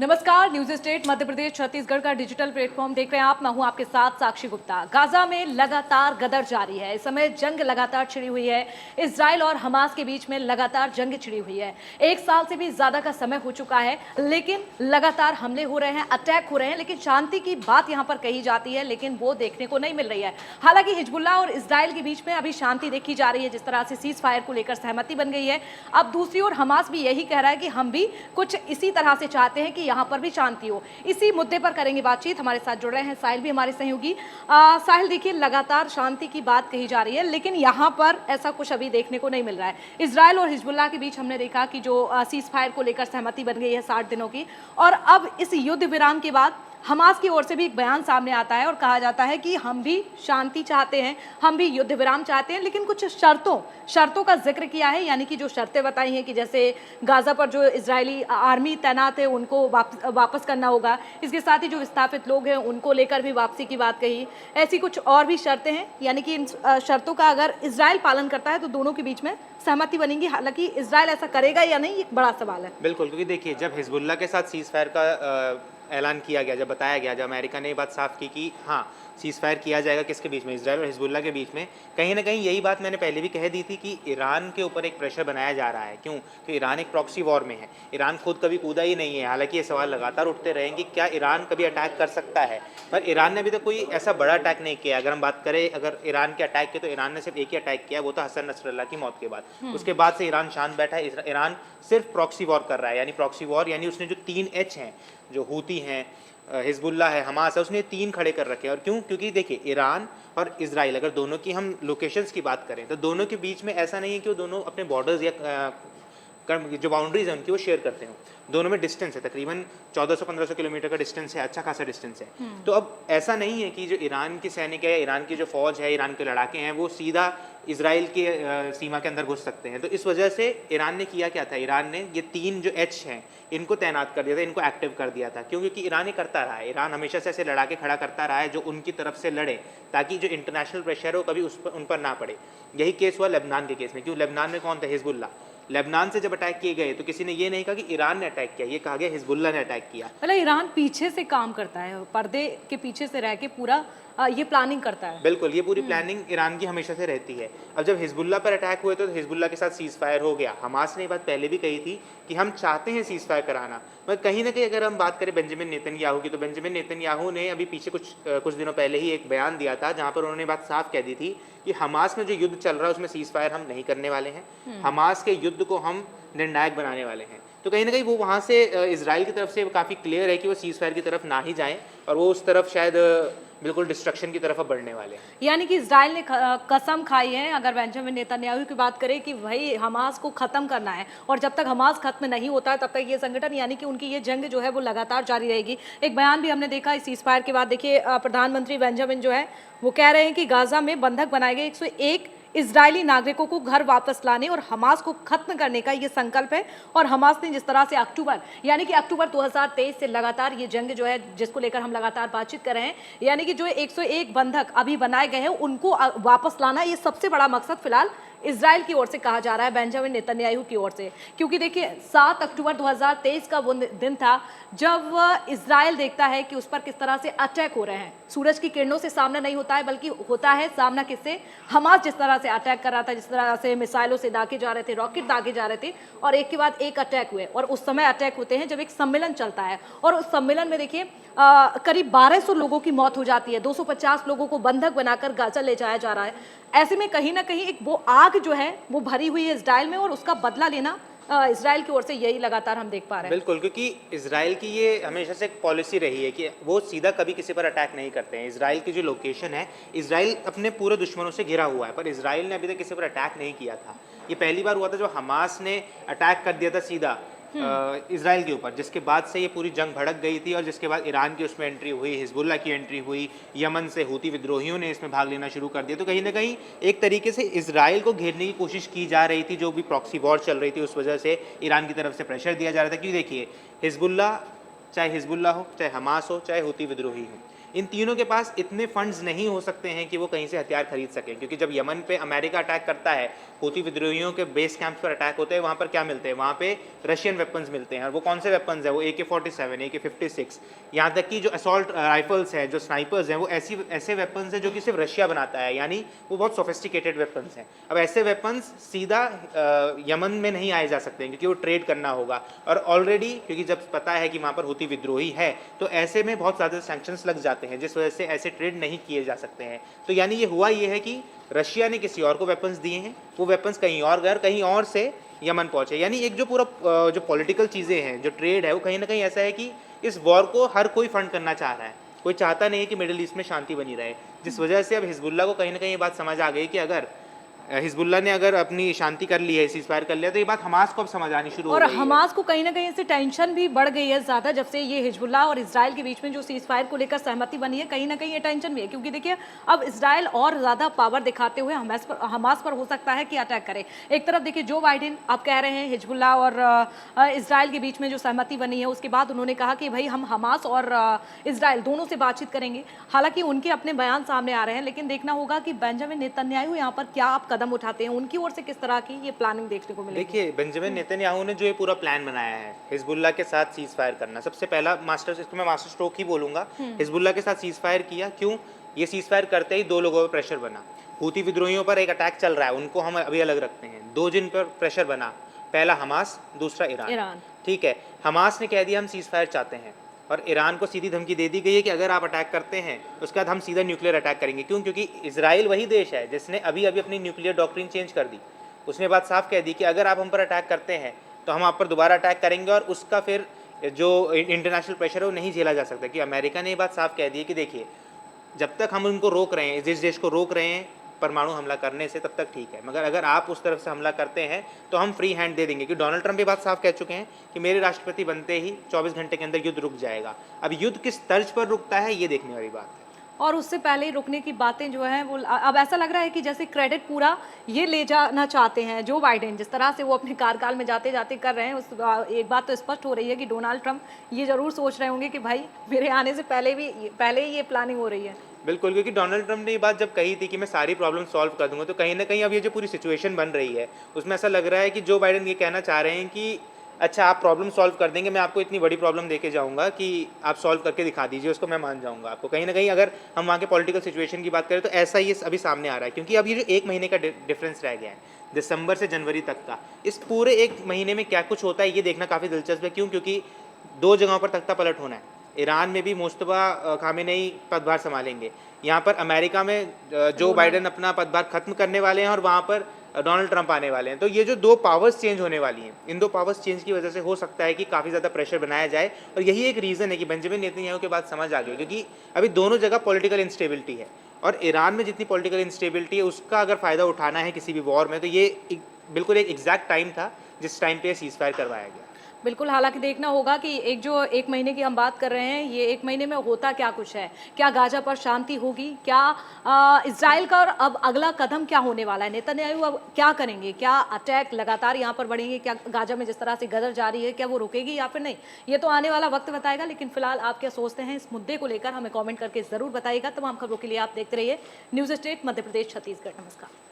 नमस्कार, news state Madhya Pradesh Chhattisgarh का digital platform देख रहे हैं आप। मैं हूं आपके साथ साक्षी गुप्ता। गाजा में लगातार गदर जारी है। इस समय जंग लगातार छिड़ी हुई है। इजराइल और हमास के बीच में लगातार जंग छिड़ी हुई है। 1 साल से भी ज्यादा का समय हो चुका है, लेकिन लगातार हमले हो रहे हैं, अटैक हो रहे हैं। लेकिन शांति की बात यहां पर कही जाती है, लेकिन वो देखने को नहीं मिल रही है। हालांकि हिजबुल्लाह और इजराइल के बीच में अभी शांति देखी जा रही है, जिस तरह से सीज फायर को लेकर सहमति बन गई है। अब दूसरी ओर हमास भी यही कह रहा है कि हम भी कुछ इसी तरह से चाहते हैं कि यहाँ पर भी शांति हो। इसी मुद्दे पर करेंगे बातचीत। हमारे साथ जुड़ रहे हैं साहिल भी, हमारे सहयोगी। साहिल, देखिए लगातार शांति की बात कही जा रही है, लेकिन यहाँ पर ऐसा कुछ अभी देखने को नहीं मिल रहा है। इजराइल और हिजबुल्लाह के बीच हमने देखा कि जो सीज फायर को लेकर सहमति बन गई है 60 दिनों की, और अब इस युद्ध विराम के बाद हमास की ओर से भी एक बयान सामने आता है और कहा जाता है कि हम भी शांति चाहते हैं, हम भी युद्ध विराम चाहते हैं, लेकिन कुछ शर्तों का जिक्र किया है। यानी कि जो शर्तें बताई हैं कि जैसे गाजा पर जो इजरायली आर्मी तैनात है उनको वापस करना होगा। इसके साथ ही जो विस्थापित लोग हैं उनको लेकर भी वापसी की बात कही। ऐसी कुछ और भी शर्तें हैं। यानी कि इन शर्तों का अगर इजराइल पालन करता है तो दोनों के बीच में सहमति बनेगी। हालांकि इजराइल ऐसा करेगा या नहीं, एक बड़ा सवाल है। बिल्कुल, क्योंकि देखिए जब हिजबुल्लाह के साथ सीज फायर का ऐलान किया गया, जब बताया गया, जब अमेरिका ने ये बात साफ की कि हाँ सीज फायर किया जाएगा, किसके बीच में, इजराइल और हिजबुल्लाह के बीच में, कहीं ना कहीं यही बात मैंने पहले भी कह दी थी कि ईरान के ऊपर एक प्रेशर बनाया जा रहा है। क्यों? तो ईरान एक प्रॉक्सी वॉर में है। ईरान खुद कभी कूदा ही नहीं है। हालांकि ये सवाल लगातार उठते रहे कि क्या ईरान कभी अटैक कर सकता है, पर ईरान ने अभी तक कोई ऐसा बड़ा अटैक नहीं किया। अगर हम बात करें अगर ईरान के अटैक के, तो ईरान ने सिर्फ एक ही अटैक किया, वो था हसन नसरल्लाह की मौत के बाद। उसके बाद से ईरान शांत बैठा है। ईरान सिर्फ प्रॉक्सी वॉर कर रहा है। यानी प्रॉक्सी वॉर यानी उसने जो 3 H हैं, जो हूती हैं, हिजबुल्लाह है, हमास है, उसने 3 खड़े कर रखे हैं। और क्यों? क्योंकि देखिए ईरान और इजराइल, अगर दोनों की हम लोकेशंस की बात करें तो दोनों के बीच में ऐसा नहीं है कि वो दोनों अपने बॉर्डर्स या जो बाउंड्रीज हैं उनकी वो शेयर करते हैं। दोनों में डिस्टेंस है, तकरीबन 1400-1500 किलोमीटर का डिस्टेंस है, अच्छा खासा डिस्टेंस है। तो अब ऐसा नहीं है कि जो ईरान की सैनिक है, ईरान की जो फौज है, ईरान के लड़ाके हैं, वो सीधा इजराइल की सीमा के अंदर घुस सकते हैं। तो इस वजह से ईरान ने किया क्या था, ईरान ने ये 3 जो H हैं इनको तैनात कर दिया था, इनको एक्टिव कर दिया था। क्यों? क्योंकि ईरान ये करता रहा है। ईरान हमेशा से ऐसे लड़ाके खड़ा करता रहा है जो उनकी तरफ से लड़े, ताकि जो इंटरनेशनल प्रेशर है वो कभी उन पर ना पड़े। यही केस हुआ लेबनान के केस में। क्यों? लेबनान में कौन था? हिजबुल्लाह। लेबनान से जब अटैक किए गए तो किसी ने ये नहीं कहा कि ईरान ने अटैक किया, ये कहा गया हिजबुल्लाह ने अटैक किया। मतलब ईरान पीछे से काम करता है, पर्दे के पीछे से रह के पूरा ये प्लानिंग करता है। बिल्कुल, ये पूरी प्लानिंग ईरान की हमेशा से रहती है। अब जब हिजबुल्लाह पर अटैक हुए तो हिजबुल्लाह के साथ सीज फायर हो गया। हमास ने ये बात पहले भी कही थी कि हम चाहते हैं सीज फायर कराना, मगर कहीं ना कहीं अगर हम बात करें बेंजामिन नेतन्याहू की, तो बेंजामिन नेतन्याहू ने अभी पीछे कुछ दिनों पहले ही एक बयान दिया था जहाँ पर उन्होंने बात साफ कह दी थी कि हमास में जो युद्ध चल रहा है उसमें सीज फायर हम नहीं करने वाले हैं। हमास के युद्ध को हम निर्णायक बनाने वाले हैं। तो कहीं ना कहीं वो वहाँ से इजराइल की तरफ से काफ़ी क्लियर है कि वो सीज फायर की तरफ ना ही जाएं और वो उस तरफ शायद बिल्कुल डिस्ट्रक्शन की तरफ बढ़ने वाले हैं। यानी कि इजराइल ने कसम खाई है, अगर बेंजामिन नेतन्याहू की बात करें, कि भाई हमास को खत्म करना है, और जब तक हमास खत्म नहीं होता है तब तक ये संगठन, यानी कि उनकी ये जंग जो है वो लगातार जारी रहेगी। एक बयान भी हमने देखा इस सीज फायर के बाद। देखिए प्रधानमंत्री बेंजामिन जो है वो कह रहे हैं कि गाजा में बंधक बनाए गए 101 इजरायली नागरिकों को घर वापस लाने और हमास को खत्म करने का ये संकल्प है। और हमास ने जिस तरह से अक्टूबर 2023 से लगातार ये जंग जो है, जिसको लेकर हम लगातार बातचीत कर रहे हैं, यानी कि जो 101 बंधक अभी बनाए गए हैं उनको वापस लाना, ये सबसे बड़ा मकसद फिलहाल इजराइल की ओर से कहा जा रहा है, बेंजामिन नेतन्याहू की ओर से। क्योंकि देखिए 7 अक्टूबर 2023 का वो दिन था जब इजराइल देखता है कि उस पर किस तरह से अटैक हो रहे हैं। सूरज की किरणों से सामना नहीं होता है, बल्कि होता है सामना किससे? हमास जिस तरह से अटैक कर रहा था, जिस तरह से मिसाइलों से दागे जा रहे थे, रॉकेट दागे जा रहे थे, और एक के बाद एक अटैक हुए। और उस समय अटैक होते हैं जब एक सम्मेलन चलता है, और उस सम्मेलन में देखिए करीब 1200 लोगों की मौत हो जाती है, 250 लोगों को बंधक बनाकर गाजा ले जाया जा रहा है। ऐसे में कहीं ना कहीं एक वो आग जो है वो भरी हुई है इजराइल में, और उसका बदला लेना इजराइल की ओर से यही लगातार हम देख पा रहे हैं। बिल्कुल, क्योंकि इजराइल की ये हमेशा से एक पॉलिसी रही है कि वो सीधा कभी किसी पर अटैक नहीं करते हैं। इजराइल की जो लोकेशन है, इजराइल अपने पूरे दुश्मनों से घिरा हुआ है, पर इजराइल ने अभी तक किसी पर अटैक नहीं किया था। ये पहली बार हुआ था जब हमास ने अटैक कर दिया था सीधा इजराइल के ऊपर, जिसके बाद से ये पूरी जंग भड़क गई थी, और जिसके बाद ईरान की उसमें एंट्री हुई, हिजबुल्लाह की एंट्री हुई, यमन से हूती विद्रोहियों ने इसमें भाग लेना शुरू कर दिया। तो कहीं ना कहीं एक तरीके से इजराइल को घेरने की कोशिश की जा रही थी। जो भी प्रॉक्सी वॉर चल रही थी उस वजह से ईरान की तरफ से प्रेशर दिया जा रहा था। क्योंकि देखिए हिजबुल्लाह, चाहे हिजबुल्लाह हो, चाहे हमास हो, चाहे हूती विद्रोही हो, इन तीनों के पास इतने फंड्स नहीं हो सकते हैं कि वो कहीं से हथियार खरीद सकें, क्योंकि जब यमन पे अमेरिका अटैक करता है, हूती विद्रोहियों के बेस कैंप्स पर अटैक होते हैं, वहाँ पर क्या मिलते हैं, वहाँ पे रशियन वेपन्स मिलते हैं। और वो कौन से वेपन्स हैं, वो AK-47, AK-56, यहाँ तक कि जो असॉल्ट राइफल्स हैं, जो स्नाइपर्स हैं, वो ऐसे वेपन्स हैं जो कि सिर्फ रशिया बनाता है, यानी वो बहुत सोफिस्टिकेटेड वेपन्स हैं। अब ऐसे वेपन्स सीधा यमन में नहीं आए जा सकते हैं, क्योंकि वो ट्रेड करना होगा। और ऑलरेडी क्योंकि जब पता है कि वहाँ पर हूती विद्रोही है, तो ऐसे में बहुत ज़्यादा सैंक्शंस लग जाते हैं, जिस वजह से ऐसे ट्रेड नहीं किए जा सकते हैं। तो यानी ये हुआ ये है कि रशिया ने किसी और को वेपन्स दिए हैं, वो वेपन्स कहीं और गए, कहीं और से यमन पहुंचे। यानी एक जो पूरा जो पॉलिटिकल चीज़ें हैं, जो ट्रेड है, वो कहीं ना कहीं ऐसा है कि इस वॉर को हर कोई फंड करना चाह रहा है। कोई चाहता नहीं है कि मिडिल ईस्ट में शांति बनी रहे, जिस वजह से अब हिजबुल्ला को कहीं ना कहीं ये बात समझ आ गई कि अगर हिजबुल्ला ने अगर अपनी शांति कर ली है, सीज फायर कर लिया, तो ये बात हमास को अब समझ आनी शुरू हो और गई है। हमास को कहीं ना कहीं इससे टेंशन भी बढ़ गई है ज़्यादा, जब से ये हिजबुल्लाह और इजराइल के बीच में जो सीज फायर को लेकर सहमति बनी है, कहीं ना कहीं ये टेंशन भी है। क्योंकि देखिए, अब इजराइल और ज़्यादा पावर दिखाते हुए हमास पर हो सकता है कि अटैक करे। एक तरफ देखिए, जो बाइडेन आप कह रहे हैं हिजबुल्लाह और इजराइल के बीच में जो सहमति बनी है, उसके बाद उन्होंने कहा कि भाई हम हमास और इजराइल दोनों से बातचीत करेंगे। हालांकि उनके अपने बयान सामने आ रहे हैं, लेकिन देखना होगा कि बेंजामिन नेतन्याहू यहाँ पर क्या आप कदम उठाते हैं, उनकी ओर से किस तरह की ये प्लानिंग देखने को मिलेगी। देखिए, बेंजामिन नेतन्याहू ने जो ये पूरा प्लान बनाया है हिजबुल्ला के साथ सीज फायर करना, सबसे पहला इसको मैं मास्टर स्ट्रोक ही बोलूंगा। हिजबुल्ला के साथ सीज फायर किया, क्यों? ये सीज फायर करते ही दो लोगों पर प्रेशर बना। हूती विद्रोहियों पर एक अटैक चल रहा है, उनको हम अभी अलग रखते हैं। दो जिन पर प्रेशर बना, पहला हमास, दूसरा ईरान। ठीक है, हमास ने कह दिया हम सीज फायर चाहते हैं, और ईरान को सीधी धमकी दे दी गई है कि अगर आप अटैक करते हैं, उसके बाद हम सीधा न्यूक्लियर अटैक करेंगे। क्यों? क्योंकि इजराइल वही देश है जिसने अभी अभी अपनी न्यूक्लियर डॉक्ट्रिन चेंज कर दी। उसने बात साफ कह दी कि अगर आप हम पर अटैक करते हैं, तो हम आप पर दोबारा अटैक करेंगे, और उसका फिर जो इंटरनेशनल प्रेशर है वो नहीं झेला जा सकता। कि अमेरिका ने ये बात साफ कह दी है कि देखिए, जब तक हम उनको रोक रहे हैं, जिस देश को रोक रहे हैं परमाणु हमला करने से, तब तक ठीक है, मगर अगर आप उस तरफ से हमला करते हैं तो हम फ्री हैंड दे देंगे। कि डोनाल्ड ट्रंप ये बात साफ कह चुके हैं कि मेरे राष्ट्रपति बनते ही 24 घंटे के अंदर युद्ध रुक जाएगा। अब युद्ध किस तर्ज पर रुकता है, ये देखने वाली बात है। और उससे पहले रुकने की बातें जो हैं वो अब ऐसा लग रहा है कि जैसे क्रेडिट पूरा ये ले जाना चाहते हैं जो बाइडेन, जिस तरह से वो अपने कार्यकाल में जाते जाते कर रहे हैं। एक बात तो स्पष्ट हो रही है कि डोनाल्ड ट्रंप ये जरूर सोच रहे होंगे कि भाई मेरे आने से पहले ही ये प्लानिंग हो रही है। बिल्कुल, क्योंकि डोनाल्ड ट्रंप ने ये बात जब कही थी कि मैं सारी प्रॉब्लम सॉल्व कर दूंगा, तो कहीं ना कहीं अब ये जो पूरी सिचुएशन बन रही है, उसमें ऐसा लग रहा है कि जो बाइडेन ये कहना चाह रहे हैं कि अच्छा आप प्रॉब्लम सॉल्व कर देंगे, मैं आपको इतनी बड़ी प्रॉब्लम देके जाऊंगा कि आप सॉल्व करके दिखा दीजिए, उसको मैं मान जाऊंगा आपको। कहीं ना कहीं अगर हम वहाँ के पॉलिटिकल सिचुएशन की बात करें, तो ऐसा ही अभी सामने आ रहा है। क्योंकि अब ये जो एक महीने का डिफरेंस रह गया है, दिसंबर से जनवरी तक का, इस पूरे एक महीने में क्या कुछ होता है ये देखना काफ़ी दिलचस्प है। क्यों? क्योंकि दो जगहों पर तख्ता पलट होना है। ईरान में भी मुस्तफा खामेनेई पदभार संभालेंगे, यहाँ पर अमेरिका में जो बाइडेन अपना पदभार खत्म करने वाले हैं, और वहाँ पर डोनाल्ड ट्रंप आने वाले हैं। तो ये जो दो पावर्स चेंज होने वाली हैं, इन दो पावर्स चेंज की वजह से हो सकता है कि काफ़ी ज़्यादा प्रेशर बनाया जाए। और यही एक रीज़न है कि बेंजामिन नेतन्याहू के बात समझ आ गई, क्योंकि अभी दोनों जगह पॉलिटिकल इंस्टेबिलिटी है, और ईरान में जितनी पॉलिटिकल इंस्टेबिलिटी है, उसका अगर फ़ायदा उठाना है किसी भी वॉर में, तो ये बिल्कुल एक एग्जैक्ट टाइम था जिस टाइम पे सीज फायर करवाया गया। बिल्कुल, हालांकि देखना होगा कि एक महीने की हम बात कर रहे हैं, ये एक महीने में होता क्या कुछ है। क्या गाजा पर शांति होगी? क्या इजराइल का और अब अगला कदम क्या होने वाला है? नेतन्याहू अब क्या करेंगे? क्या अटैक लगातार यहाँ पर बढ़ेंगे? क्या गाजा में जिस तरह से गदर जारी है, क्या वो रुकेगी या फिर नहीं? ये तो आने वाला वक्त बताएगा। लेकिन फिलहाल आप क्या सोचते हैं इस मुद्दे को लेकर, हमें कॉमेंट करके ज़रूर बताइएगा। तमाम खबरों के लिए आप देखते रहिए न्यूज़ स्टेट मध्य प्रदेश छत्तीसगढ़। नमस्कार।